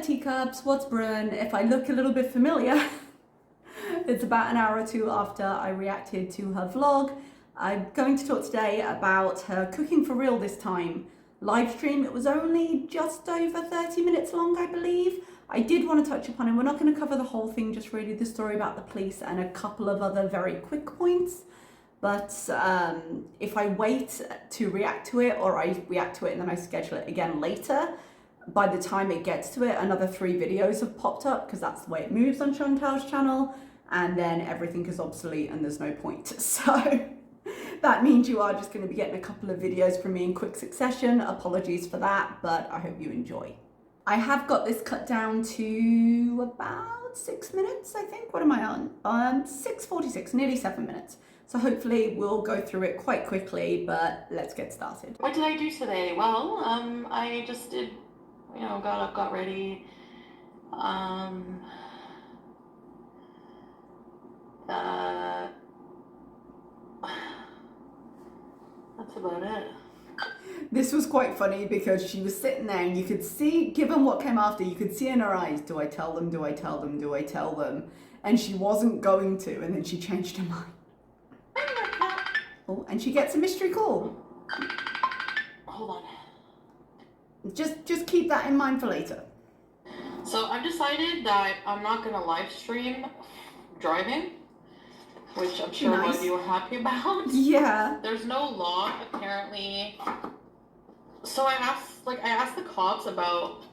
teacups, what's brewing? If I look a little bit familiar, it's about an hour or two after I reacted to her vlog. I'm going to talk today about her cooking for real this time live stream. It was only just over 30 minutes long, I believe. I did want to touch upon it. We're not going to cover the whole thing, just really the story about the police and a couple of other very quick points. But if I wait to react to it, or I react to it and then I schedule it again later, by the time it gets to it, another 3 videos have popped up, because that's the way it moves on Chantal's channel, and then everything is obsolete and there's no point. So that means you are just going to be getting a couple of videos from me in quick succession. Apologies for that, but I hope you enjoy. I have got this cut down to about 6 minutes, I think. What am I on? 6:46, nearly 7 minutes. So hopefully we'll go through it quite quickly, but let's get started. What did I do today? Well, I just did, got up, got ready. That's about it. This was quite funny because she was sitting there and you could see, given what came after, you could see in her eyes, do I tell them, do I tell them, do I tell them? And she wasn't going to, and then she changed her mind. Oh, and she gets a mystery call. Hold on. Just keep that in mind for later. So I've decided that I'm not going to live stream driving, which I'm sure a lot of you are happy about. Yeah. There's no law, apparently. So I asked the cops about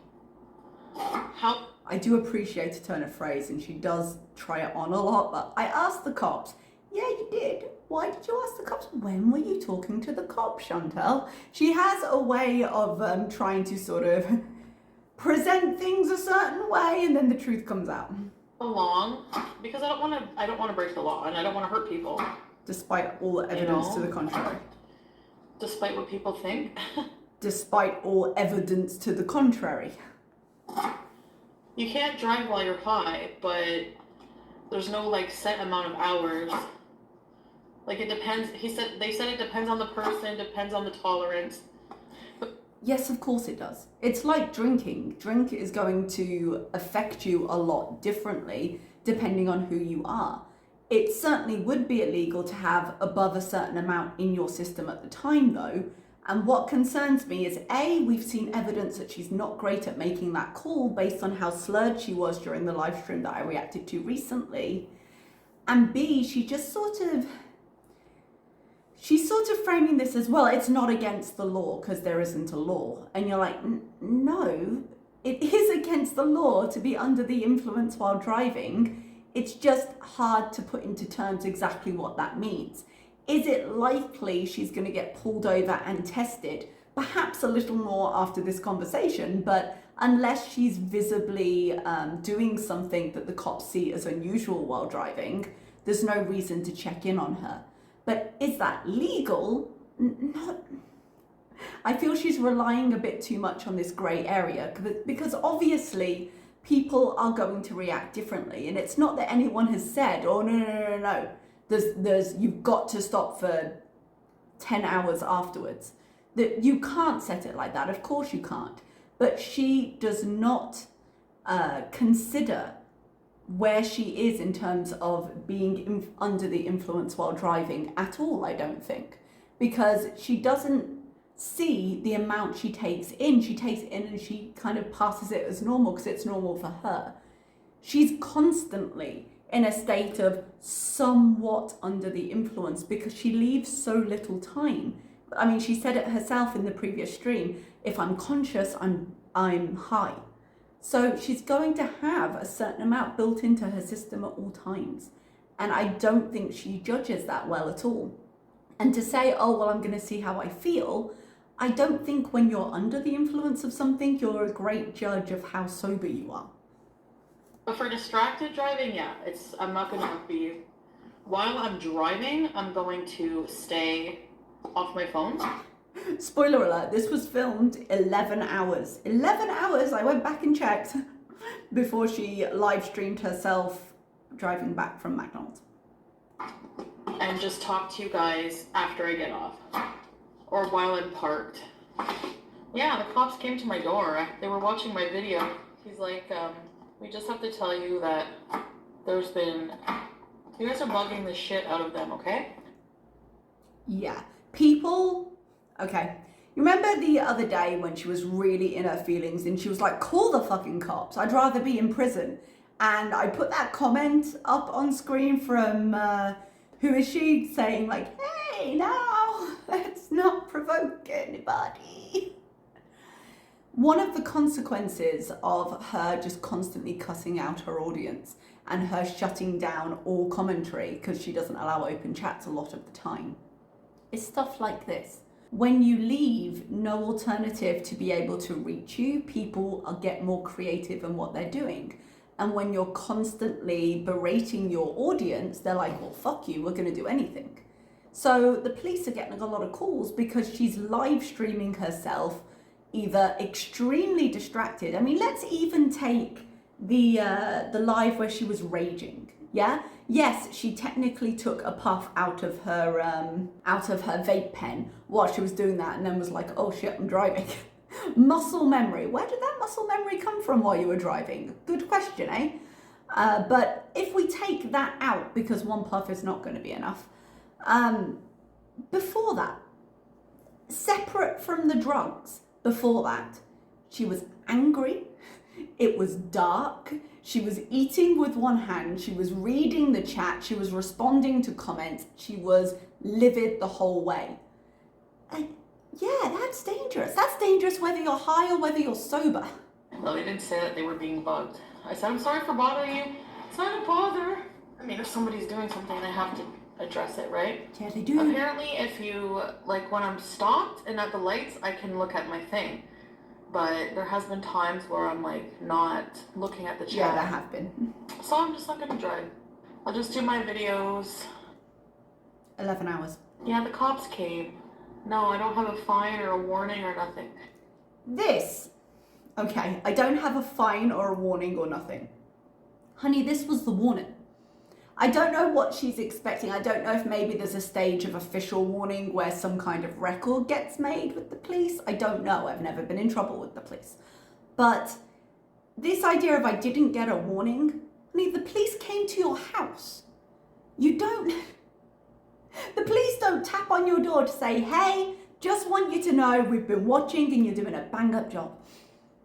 how... I do appreciate a turn of phrase, and she does try it on a lot, but I asked the cops. Yeah, you did. Why did you ask the cops? When were you talking to the cops, Chantal? She has a way of trying to sort of present things a certain way, and then the truth comes out. Along, because I don't want to break the law, and I don't want to hurt people. Despite all evidence to the contrary. Despite what people think. Despite all evidence to the contrary. You can't drive while you're high, but there's no set amount of hours. It depends. They said it depends on the person, depends on the tolerance. Yes, of course it does. It's like drinking. Drink is going to affect you a lot differently depending on who you are. It certainly would be illegal to have above a certain amount in your system at the time though. And what concerns me is A, we've seen evidence that she's not great at making that call based on how slurred she was during the live stream that I reacted to recently. And B, she's sort of framing this as, well, it's not against the law because there isn't a law. And you're like, no, it is against the law to be under the influence while driving. It's just hard to put into terms exactly what that means. Is it likely she's going to get pulled over and tested? Perhaps a little more after this conversation, but unless she's visibly doing something that the cops see as unusual while driving, there's no reason to check in on her. But is that legal? Not. I feel she's relying a bit too much on this grey area because obviously people are going to react differently, and it's not that anyone has said, oh no. There's you've got to stop for 10 hours afterwards. That you can't set it like that. Of course you can't. But she does not consider where she is in terms of being under the influence while driving at all, I don't think. Because she doesn't see the amount she takes in. She takes it in and she kind of passes it as normal because it's normal for her. She's constantly in a state of somewhat under the influence because she leaves so little time. I mean, she said it herself in the previous stream, if I'm conscious, I'm high. So she's going to have a certain amount built into her system at all times. And I don't think she judges that well at all. And to say, oh, well, I'm going to see how I feel, I don't think when you're under the influence of something, you're a great judge of how sober you are. But for distracted driving, yeah, I'm not going to be, while I'm driving, I'm going to stay off my phone. Spoiler alert, this was filmed 11 hours. 11 hours, I went back and checked, before she live streamed herself driving back from McDonald's. And just talk to you guys after I get off. Or while I'm parked. Yeah, the cops came to my door. They were watching my video. He's like, we just have to tell you that you guys are bugging the shit out of them, okay? Yeah. People, okay. You remember the other day when she was really in her feelings and she was like, call the fucking cops. I'd rather be in prison. And I put that comment up on screen from, who is she, saying like, hey, now, let's not provoke anybody. One of the consequences of her just constantly cutting out her audience and her shutting down all commentary because she doesn't allow open chats a lot of the time is stuff like this. When you leave no alternative to be able to reach you, people get more creative in what they're doing. And when you're constantly berating your audience, they're like, well, fuck you, we're gonna do anything. So the police are getting a lot of calls because she's live streaming herself, either extremely distracted. I mean, let's even take the live where she was raging. Yeah. Yes, she technically took a puff out of her vape pen while she was doing that, and then was like, "Oh shit, I'm driving." Muscle memory. Where did that muscle memory come from while you were driving? Good question, eh? But if we take that out, because one puff is not going to be enough. Before that, separate from the drugs, before that, she was angry. It was dark. She was eating with one hand. She was reading the chat. She was responding to comments. She was livid the whole way. And yeah, that's dangerous. That's dangerous whether you're high or whether you're sober. No, they didn't say that they were being bugged. I said, I'm sorry for bothering you. It's not a bother. I mean, if somebody's doing something, they have to address it, right? Yeah, they do. Apparently, if you, like, when I'm stopped and at the lights, I can look at my thing. But there has been times where I'm, like, not looking at the chat. Yeah, there have been. So I'm just not gonna drive. I'll just do my videos. 11 hours. Yeah, the cops came. No, I don't have a fine or a warning or nothing. Okay, I don't have a fine or a warning or nothing. Honey, this was the warning. I don't know what she's expecting. I don't know if maybe there's a stage of official warning where some kind of record gets made with the police. I don't know. I've never been in trouble with the police. But this idea of I didn't get a warning, honey, the police came to your house. You don't... The police don't tap on your door to say, hey, just want you to know we've been watching and you're doing a bang-up job.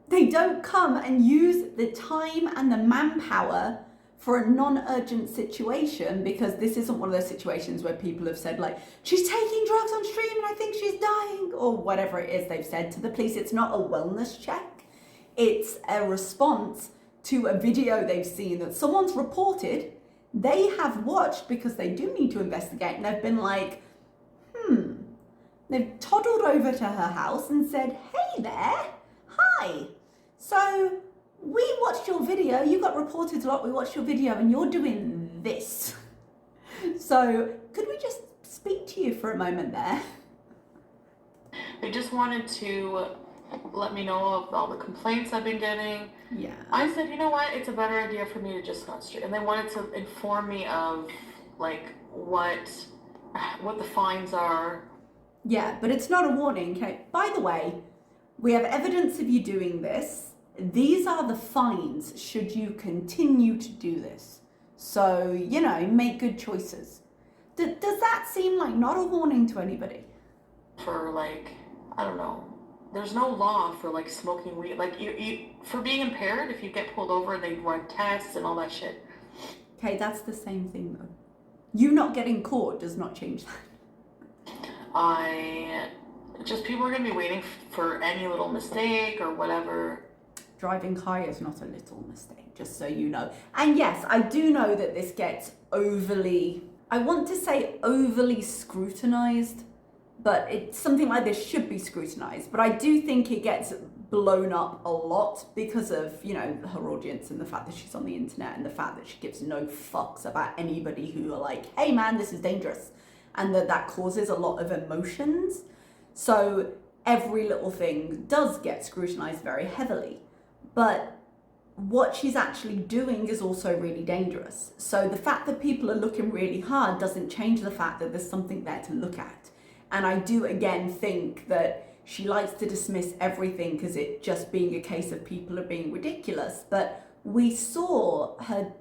They don't come and use the time and the manpower for a non-urgent situation, because this isn't one of those situations where people have said like, she's taking drugs on stream and I think she's dying, or whatever it is they've said to the police. It's not a wellness check. It's a response to a video they've seen that someone's reported, they have watched because they do need to investigate, and they've been like, They've toddled over to her house and said, hey there, hi. So we watched your video, you got reported a lot, we watched your video and you're doing this. So could we just speak to you for a moment there? They just wanted to let me know of all the complaints I've been getting. Yeah. I said, you know what, it's a better idea for me to just not stream. And they wanted to inform me of like what the fines are. Yeah, but it's not a warning. Okay. By the way, we have evidence of you doing this. These are the fines should you continue to do this. So, you know, make good choices. Does that seem like not a warning to anybody? For like, I don't know. There's no law for like smoking weed. Like you for being impaired, if you get pulled over and they run tests and all that shit. Okay, that's the same thing though. You not getting caught does not change that. People are going to be waiting for any little mistake or whatever. Driving high is not a little mistake, just so you know. And yes, I do know that this gets overly, I want to say overly scrutinized, but it's something like this should be scrutinized. But I do think it gets blown up a lot because of, you know, her audience and the fact that she's on the internet and the fact that she gives no fucks about anybody who are like, hey man, this is dangerous. And that causes a lot of emotions. So every little thing does get scrutinized very heavily. But what she's actually doing is also really dangerous. So the fact that people are looking really hard doesn't change the fact that there's something there to look at. And I do again think that she likes to dismiss everything as it just being a case of people are being ridiculous. But we saw her,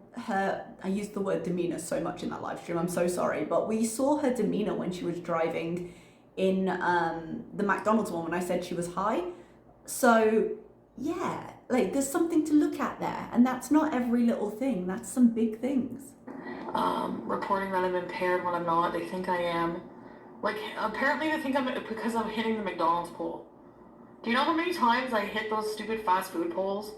I used the word demeanor so much in that live stream, I'm so sorry, but we saw her demeanor when she was driving in the McDonald's one when I said she was high. So yeah, like there's something to look at there, and that's not every little thing, that's some big things. Reporting that I'm impaired when I'm not. They think I am. Like, apparently they think I'm because I'm hitting the McDonald's pole. Do you know how many times I hit those stupid fast food poles?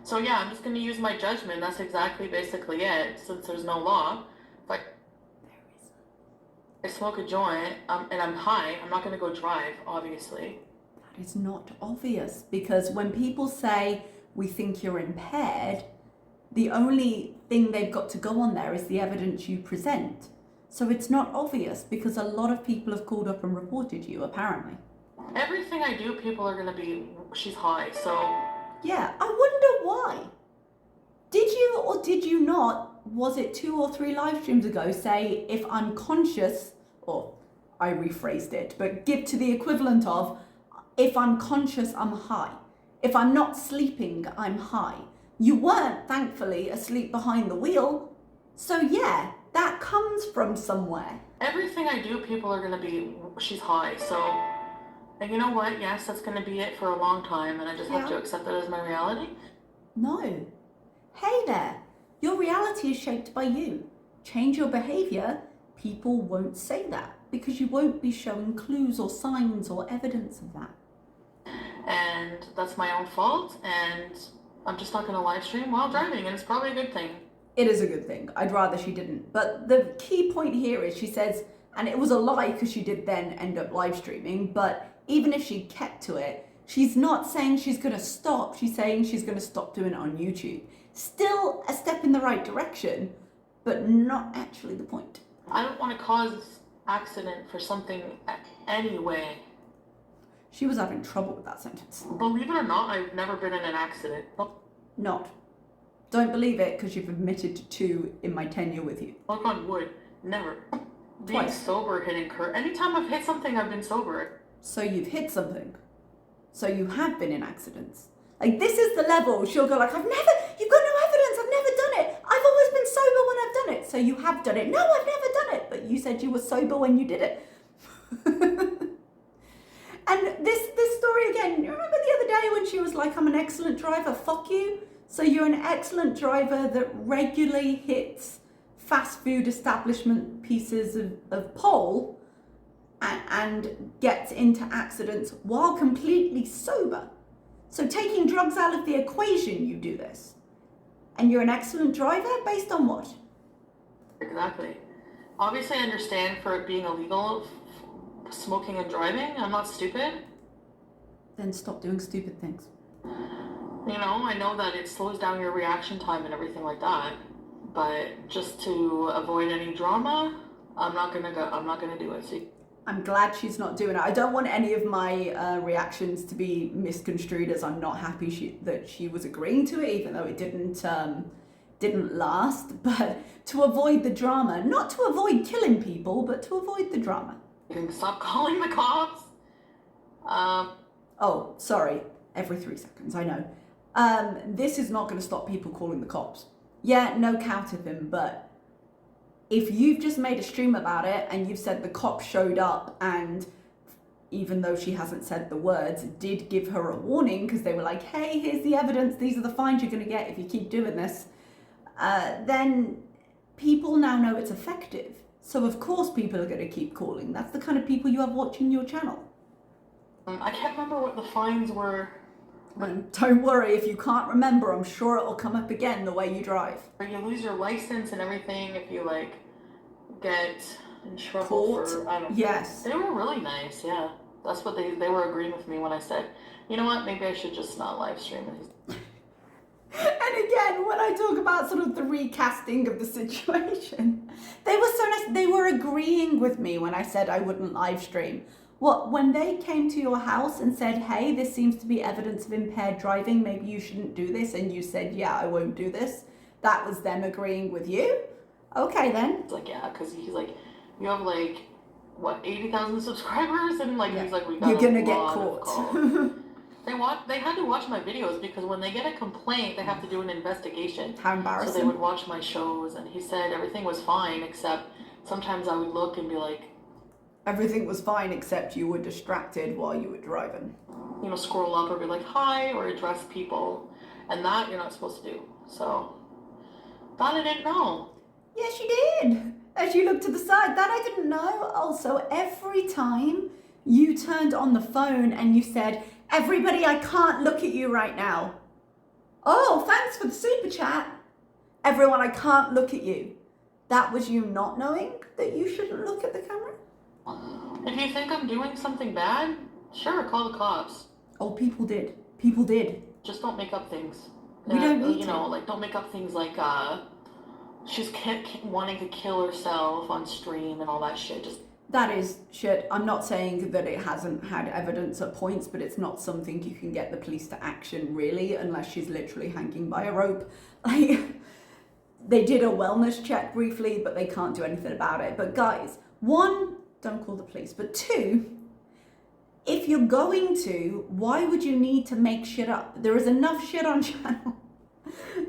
So yeah, I'm just gonna use my judgment. That's exactly basically it, since there's no law. If I smoke a joint and I'm high, I'm not gonna go drive, obviously. That is not obvious, because when people say we think you're impaired, the only thing they've got to go on there is the evidence you present. So it's not obvious, because a lot of people have called up and reported you, apparently. Everything I do, people are gonna be, she's high, so... Yeah, I wonder why. Did you or did you not, was it 2 or 3 live streams ago, say if I'm conscious, or I rephrased it, but give to the equivalent of, if I'm conscious, I'm high. If I'm not sleeping, I'm high. You weren't, thankfully, asleep behind the wheel. So yeah, that comes from somewhere. Everything I do, people are gonna be, she's high, so... And you know what? Yes, that's gonna be it for a long time, and I just have to accept that as my reality. No. Hey there, your reality is shaped by you. Change your behavior, people won't say that, because you won't be showing clues or signs or evidence of that. And that's my own fault, and I'm just not gonna live stream while driving, and it's probably a good thing. It is a good thing. I'd rather she didn't. But the key point here is she says, and it was a lie because she did then end up live streaming, but even if she kept to it, she's not saying she's going to stop. She's saying she's going to stop doing it on YouTube. Still a step in the right direction, but not actually the point. I don't want to cause accident for something anyway. She was having trouble with that sentence. Believe it or not, I've never been in an accident. Not. Don't believe it because you've admitted to 2 in my tenure with you. Knock on wood, never. Being Twice. sober hitting curve. Anytime I've hit something, I've been sober. So you've hit something. So you have been in accidents. Like, this is the level. She'll go like, you've got no evidence. I've never done it. I've always been sober when I've done it. So you have done it. No, I've never done it. But you said you were sober when you did it. And this story again, you remember the other day when she was like, I'm an excellent driver, fuck you? So you're an excellent driver that regularly hits fast food establishment pieces of pole and gets into accidents while completely sober. So taking drugs out of the equation, you do this. And you're an excellent driver based on what? Exactly. Obviously, I understand for it being illegal, smoking and driving. I'm not stupid. Then stop doing stupid things. You know, I know that it slows down your reaction time and everything like that. But just to avoid any drama, I'm not gonna do it. See? I'm glad she's not doing it. I don't want any of my reactions to be misconstrued as I'm not happy that she was agreeing to it, even though it didn't last. But to avoid the drama, not to avoid killing people, but to avoid the drama. You can stop calling the cops. Oh, sorry. Every 3 seconds, I know. This is not going to stop people calling the cops. Yeah, no count of him, but if you've just made a stream about it and you've said the cops showed up and even though she hasn't said the words, did give her a warning because they were like, hey, here's the evidence, these are the fines you're going to get if you keep doing this, then people now know it's effective. So of course people are going to keep calling. That's the kind of people you have watching your channel. I can't remember what the fines were. Don't worry, if you can't remember, I'm sure it'll come up again the way you drive. You lose your license and everything if you like get in trouble Caught? for, I don't know. Yes. They were really nice, yeah. That's what they were agreeing with me when I said, you know what, maybe I should just not live stream it. And again, when I talk about sort of the recasting of the situation, they were so nice. They were agreeing with me when I said I wouldn't live stream. What, when they came to your house and said, hey, this seems to be evidence of impaired driving, maybe you shouldn't do this, and you said, yeah, I won't do this, that was them agreeing with you? Okay, then. It's like, yeah, because he's like, you have like what, 80,000 subscribers, and like he's like, we got You're gonna a get lot of caught. calls. They had to watch my videos because when they get a complaint, they have to do an investigation. How embarrassing. So they would watch my shows, and he said everything was fine, except sometimes I would look and be like, everything was fine except you were distracted while you were driving. you know, scroll up or be like, hi, or address people, and that you're not supposed to do. So that I didn't know. Yes, you did. As you looked to the side, that I didn't know. Also, every time you turned on the phone and you said, everybody, I can't look at you right now. Oh, thanks for the super chat. Everyone, I can't look at you. That was you not knowing that you shouldn't look at the camera? If you think I'm doing something bad, sure, call the cops. Oh, people did. People did. Just don't make up things. We don't need you to. know, like, don't make up things like, she's wanting to kill herself on stream and all that shit. Just That is shit. I'm not saying that it hasn't had evidence at points, but it's not something you can get the police to action, really, unless she's literally hanging by a rope. Like, they did a wellness check briefly, but they can't do anything about it. But guys, one, don't call the police. But two, if you're going to, why would you need to make shit up? There is enough shit on channel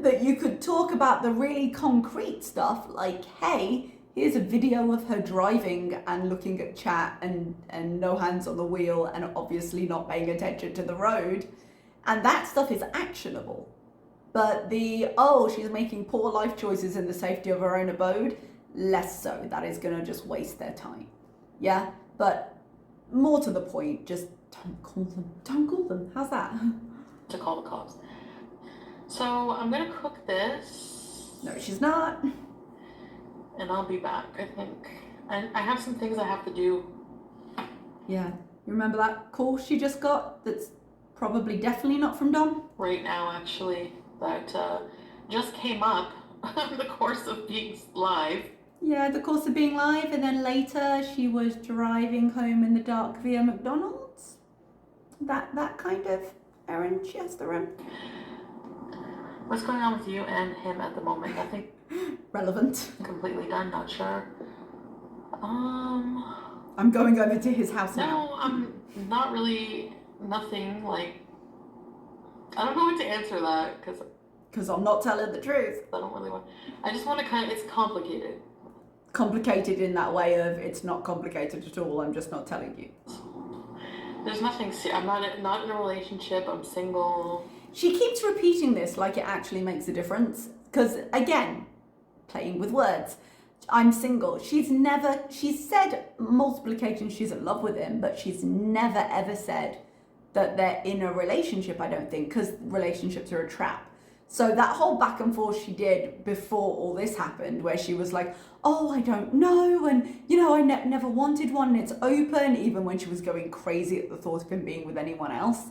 that you could talk about the really concrete stuff, like, hey, here's a video of her driving and looking at chat and no hands on the wheel and obviously not paying attention to the road. And that stuff is actionable. But she's making poor life choices in the safety of her own abode, less so. That is going to just waste their time. Yeah? But more to the point, just don't call them. Don't call them. How's that? to call the cops. So I'm gonna cook this. No, she's not. And I'll be back, I think. And I have some things I have to do. Yeah. You remember that call she just got that's probably definitely not from Dom? Right now, actually, that just came up in the course of being live. Yeah, the course of being live, and then later she was driving home in the dark via McDonald's. That kind of errand she has to run. What's going on with you and him at the moment? Nothing relevant. Completely done, not sure. I'm going over to his house now. No, I'm not really, nothing, like, I don't know what to answer that, because I'm not telling the truth. I don't really want, I just want to it's complicated. Complicated in that way of, it's not complicated at all, I'm just not telling you. There's nothing, I'm not in a relationship, I'm single. She keeps repeating this like it actually makes a difference, because again, playing with words, I'm single. She's said multiple occasions she's in love with him, but she's never ever said that they're in a relationship, I don't think, because relationships are a trap. So that whole back and forth she did before all this happened, where she was like, oh, I don't know, and you know, I never wanted one, and it's open, even when she was going crazy at the thought of him being with anyone else.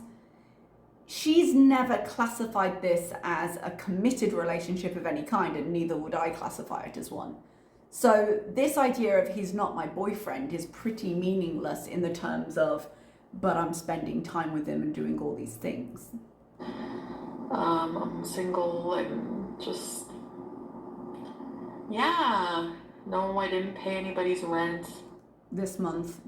She's never classified this as a committed relationship of any kind, and neither would I classify it as one. So this idea of he's not my boyfriend is pretty meaningless in the terms of, but I'm spending time with him and doing all these things. I'm single and just, yeah. No, I didn't pay anybody's rent. This month.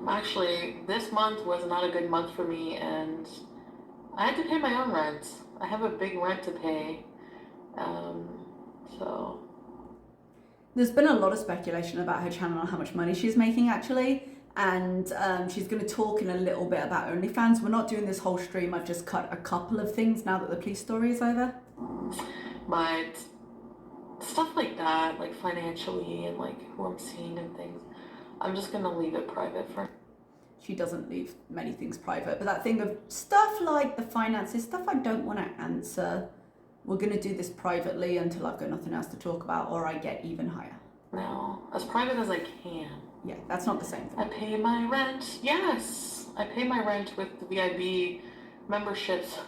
Actually, this month was not a good month for me, and I had to pay my own rent. I have a big rent to pay, so. There's been a lot of speculation about her channel and how much money she's making, actually, and she's going to talk in a little bit about OnlyFans. We're not doing this whole stream, I've just cut a couple of things now that the police story is over. But stuff like that, like financially and like who I'm seeing and things, I'm just going to leave it private for. She doesn't leave many things private, but that thing of stuff like the finances, stuff I don't want to answer, we're going to do this privately until I've got nothing else to talk about or I get even higher. No, as private as I can. Yeah, that's not the same thing. I pay my rent. Yes, I pay my rent with the VIB memberships.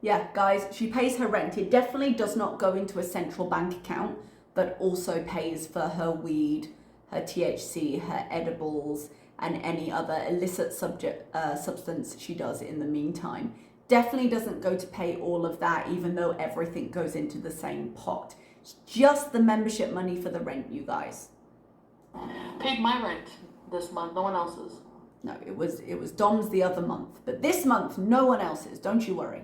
Yeah, guys, she pays her rent. It definitely does not go into a central bank account, but also pays for her weed, her THC, her edibles, and any other illicit substance she does in the meantime. Definitely doesn't go to pay all of that, even though everything goes into the same pot. It's just the membership money for the rent, you guys. Paid my rent this month, no one else's. No, it was Dom's the other month, but this month no one else's. Don't you worry.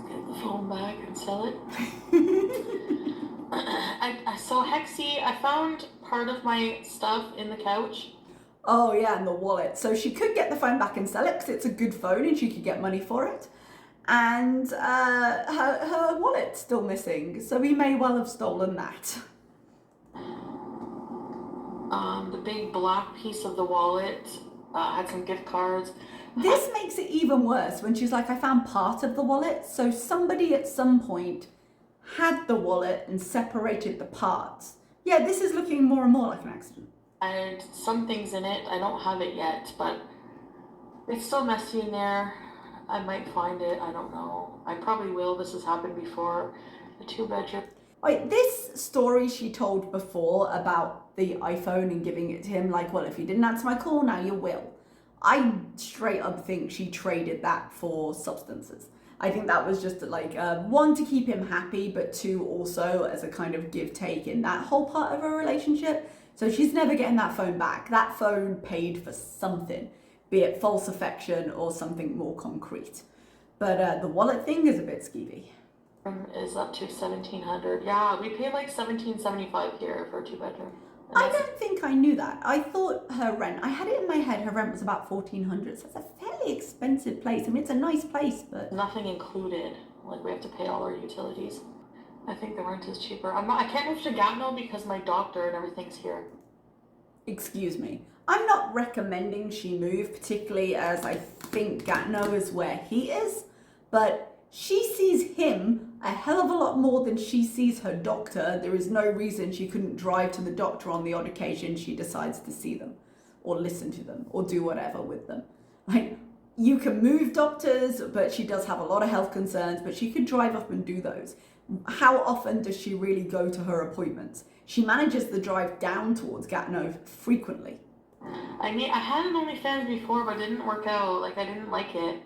Get the phone back and sell it. So Hexy, I found part of my stuff in the couch. Oh yeah, and the wallet. So she could get the phone back and sell it because it's a good phone and she could get money for it. And her wallet's still missing, so he may well have stolen that. The big black piece of the wallet had some gift cards. This makes it even worse when she's like, I found part of the wallet. So somebody at some point had the wallet and separated the parts. Yeah, this is looking more and more like an accident. I had some things in it. I don't have it yet, but it's still messy in there. I might find it. I don't know. I probably will. This has happened before. The 2-bedroom. Wait, this story she told before about the iPhone and giving it to him, like, well, if you didn't answer my call, now you will. I straight up think she traded that for substances. I think that was just like, one, to keep him happy, but two, also as a kind of give take in that whole part of a relationship. So she's never getting that phone back. That phone paid for something, be it false affection or something more concrete. But the wallet thing is a bit skeevy. Is up to $1,700. Yeah, we pay like $1,775 here for a 2-bedroom. I don't think I knew that. I thought her rent, I had it in my head, her rent was about $1,400. So it's a fairly expensive place. I mean, it's a nice place, but nothing included. Like, we have to pay all our utilities. I think the rent is cheaper. I can't move to Gatineau because my doctor and everything's here. Excuse me. I'm not recommending she move, particularly as I think Gatineau is where he is, but she sees him a hell of a lot more than she sees her doctor. There is no reason she couldn't drive to the doctor on the odd occasion she decides to see them or listen to them or do whatever with them. Like, you can move doctors, but she does have a lot of health concerns, but she could drive up and do those. How often does she really go to her appointments? She manages the drive down towards Gatineau frequently. I had an OnlyFans before, but it didn't work out. Like, I didn't like it.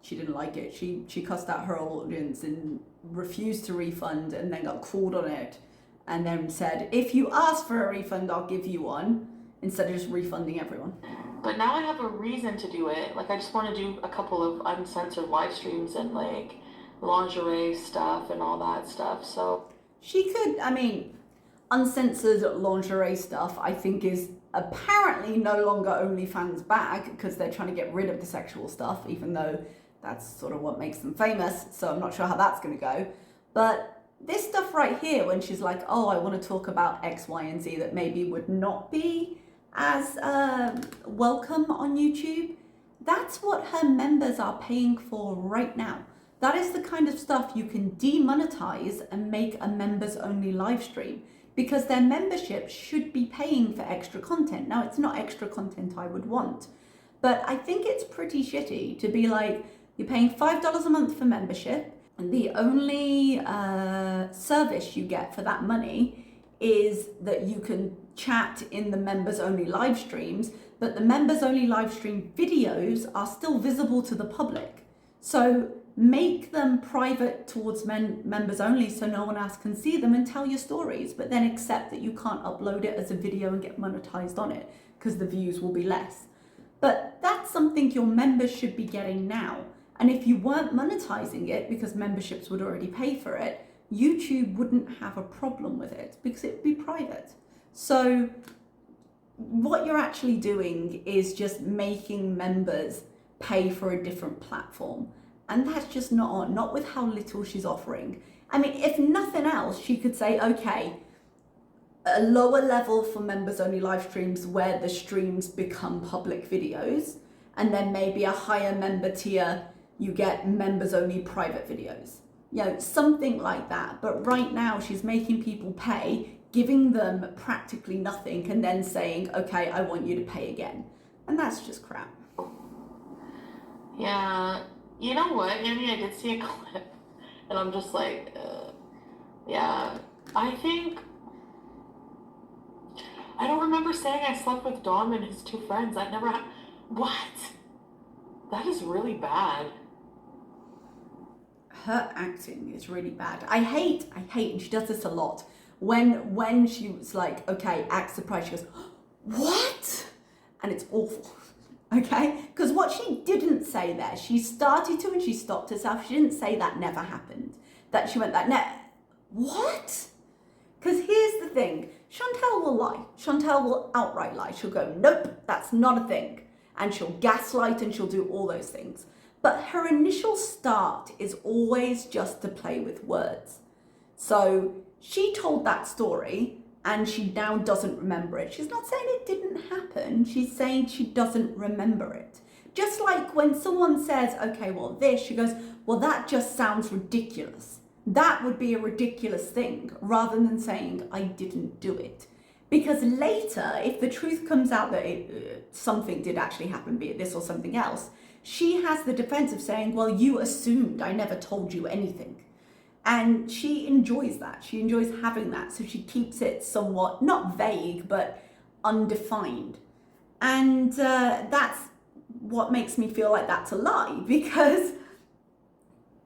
She didn't like it. She cussed out her audience and refused to refund and then got called on it and then said, if you ask for a refund, I'll give you one, instead of just refunding everyone. But now I have a reason to do it. Like, I just want to do a couple of uncensored live streams and like lingerie stuff and all that stuff. So she could, I mean, uncensored lingerie stuff, I think, is apparently no longer OnlyFans bag because they're trying to get rid of the sexual stuff, even though that's sort of what makes them famous. So I'm not sure how that's going to go. But this stuff right here, when she's like, oh, I want to talk about X, Y, and Z that maybe would not be as welcome on YouTube, that's what her members are paying for right now. That is the kind of stuff you can demonetize and make a members only live stream, because their membership should be paying for extra content. Now, it's not extra content I would want, but I think it's pretty shitty to be like, you're paying $5 a month for membership, and the only service you get for that money is that you can chat in the members only live streams, but the members only live stream videos are still visible to the public. So make them private towards members only so no one else can see them, and tell your stories, but then accept that you can't upload it as a video and get monetized on it because the views will be less. But that's something your members should be getting now. And if you weren't monetizing it because memberships would already pay for it, YouTube wouldn't have a problem with it because it'd be private. So what you're actually doing is just making members pay for a different platform. And that's just not with how little she's offering. I mean, if nothing else, she could say, okay, a lower level for members only live streams where the streams become public videos, and then maybe a higher member tier, you get members only private videos. You know, something like that. But right now she's making people pay, giving them practically nothing, and then saying, okay, I want you to pay again. And that's just crap. Yeah. You know what, Annie? I did see a clip, and I'm just like, yeah. I don't remember saying I slept with Dom and his 2 friends. That never happened. What? That is really bad. Her acting is really bad. I hate, and she does this a lot, When she was like, okay, act surprised, she goes, what? And it's awful. Okay? Because what she didn't say there, she started to and she stopped herself. She didn't say that never happened. That she went, what? Because here's the thing, Chantal will lie. Chantal will outright lie. She'll go, nope, that's not a thing. And she'll gaslight and she'll do all those things. But her initial start is always just to play with words. So she told that story and she now doesn't remember it. She's not saying it didn't happen. She's saying she doesn't remember it. Just like when someone says, okay, well, this, she goes, well, that just sounds ridiculous. That would be a ridiculous thing, rather than saying, I didn't do it. Because later, if the truth comes out that something did actually happen, be it this or something else, she has the defense of saying, well, you assumed, I never told you anything. And she enjoys that. She enjoys having that. So she keeps it somewhat, not vague, but undefined. And that's what makes me feel like that's a lie, because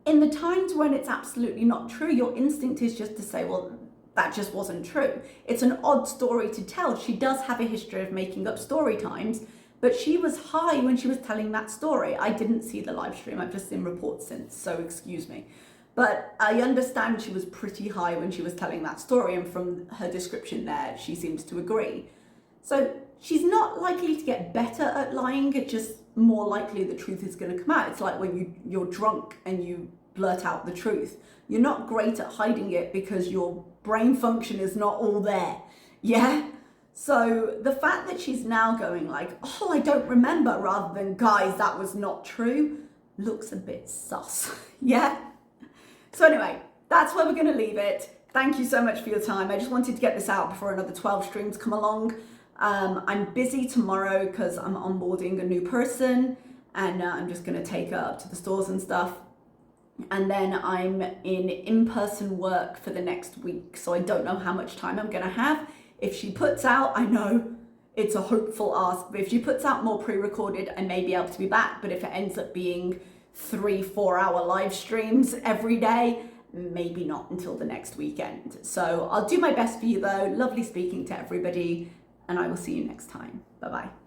in the times when it's absolutely not true, your instinct is just to say, well, that just wasn't true. It's an odd story to tell. She does have a history of making up story times, but she was high when she was telling that story. I didn't see the live stream. I've just seen reports since, so excuse me. But I understand she was pretty high when she was telling that story, and from her description there, she seems to agree. So she's not likely to get better at lying, it's just more likely the truth is going to come out. It's like when you're drunk and you blurt out the truth. You're not great at hiding it because your brain function is not all there. Yeah? So the fact that she's now going like, oh, I don't remember, rather than, guys, that was not true, looks a bit sus. Yeah? So anyway, that's where we're going to leave it. Thank you so much for your time. I just wanted to get this out before another 12 streams come along. I'm busy tomorrow because I'm onboarding a new person, and I'm just going to take her up to the stores and stuff. And then I'm in-person work for the next week, so I don't know how much time I'm going to have. If she puts out, I know it's a hopeful ask, but if she puts out more pre-recorded, I may be able to be back. But if it ends up being 3-4 hour live streams every day, maybe not until the next weekend. So I'll do my best for you though. Lovely speaking to everybody, and I will see you next time. Bye-bye.